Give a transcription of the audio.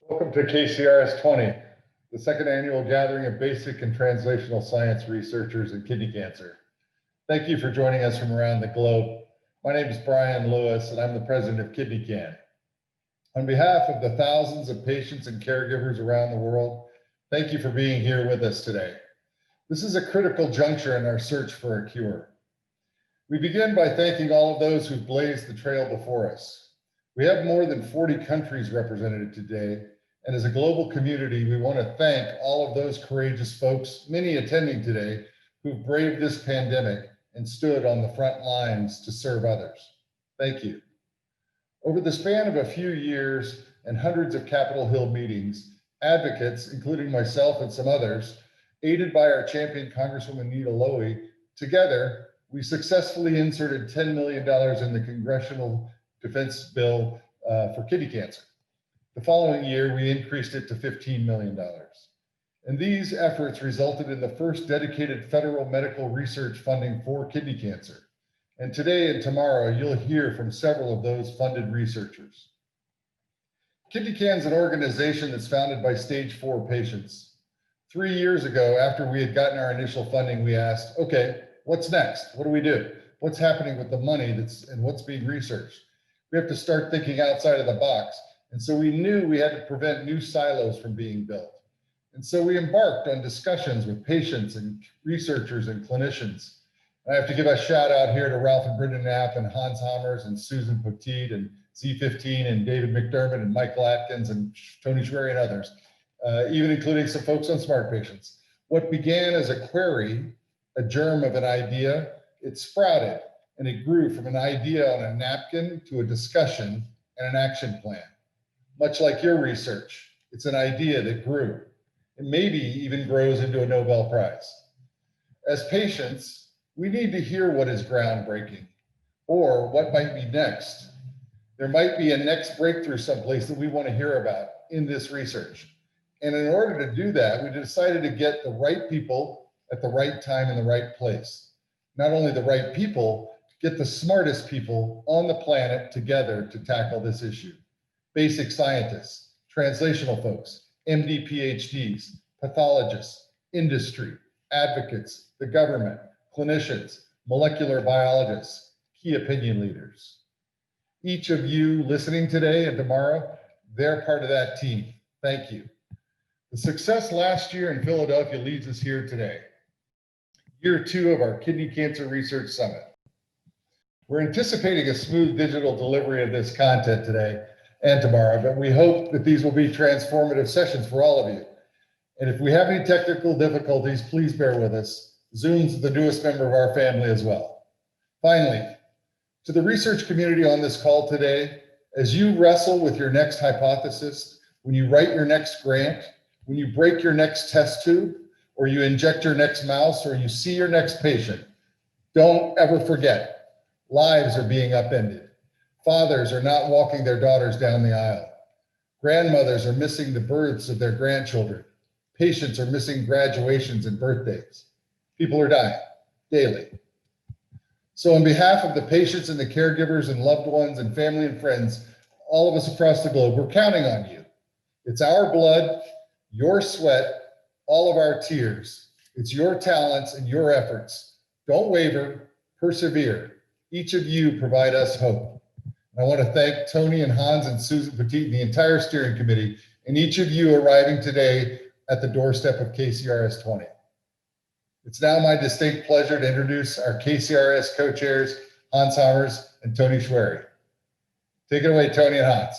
Welcome to KCRS 20, the second annual gathering of basic and translational science researchers in kidney cancer. Thank you for joining us from around the globe. My name is Bryan, and I'm the president of KidneyCAN. On behalf of the thousands of patients and caregivers around the world, thank you for being here with us today. This is a critical juncture in our search for a cure. We begin by thanking all of those who've blazed the trail before us. We have more than 40 countries represented today, and as a global community, we want to thank all of those courageous folks, many attending today, who've braved this pandemic and stood on the front lines to serve others. Thank you. Over the span of a few years and hundreds of Capitol Hill meetings, advocates, including myself and some others, aided by our champion Congresswoman Nita Lowey, together, we successfully inserted $10 million in the Congressional Defense Bill for kidney cancer. The following year, we increased it to $15 million. And these efforts resulted in the first dedicated federal medical research funding for kidney cancer. And today and tomorrow, you'll hear from several of those funded researchers. KidneyCAN is an organization that's founded by stage 4 patients. 3 years ago, after we had gotten our initial funding, we asked, okay, what's next? What do we do? What's happening with the money and what's being researched? We have to start thinking outside of the box. And so we knew we had to prevent new silos from being built. And so we embarked on discussions with patients and researchers and clinicians. And I have to give a shout out here to Ralph and Brendan Knapp and Hans Hammers and Susan Poteet and Z15 and David McDermott and Michael Atkins and Tony Schwery and others, even including some folks on Smart Patients. What began as a query, a germ of an idea, it sprouted and it grew from an idea on a napkin to a discussion and an action plan. Much like your research, it's an idea that grew and maybe even grows into a Nobel Prize. As patients, we need to hear what is groundbreaking or what might be next. There might be a next breakthrough someplace that we want to hear about in this research. And in order to do that, we decided to get the right people at the right time in the right place. Not only the right people, get the smartest people on the planet together to tackle this issue. Basic scientists, translational folks, MD PhDs, pathologists, industry, advocates, the government, clinicians, molecular biologists, key opinion leaders. Each of you listening today and tomorrow, they're part of that team. Thank you. The success last year in Philadelphia leads us here today. Year 2 of our Kidney Cancer Research Summit. We're anticipating a smooth digital delivery of this content today and tomorrow, but we hope that these will be transformative sessions for all of you. And if we have any technical difficulties, please bear with us. Zoom's the newest member of our family as well. Finally, to the research community on this call today, as you wrestle with your next hypothesis, when you write your next grant, when you break your next test tube, or you inject your next mouse, or you see your next patient, don't ever forget, lives are being upended. Fathers are not walking their daughters down the aisle. Grandmothers are missing the births of their grandchildren. Patients are missing graduations and birthdays. People are dying daily. So on behalf of the patients and the caregivers and loved ones and family and friends, all of us across the globe, we're counting on you. It's our blood, your sweat, all of our tears. It's your talents and your efforts. Don't waver, persevere. Each of you provide us hope. I want to thank Tony and Hans and Susan Poteet and the entire steering committee and each of you arriving today at the doorstep of KCRS 20. It's now my distinct pleasure to introduce our KCRS co-chairs, Hans Hammers and Tony Schwery. Take it away, Tony and Hans.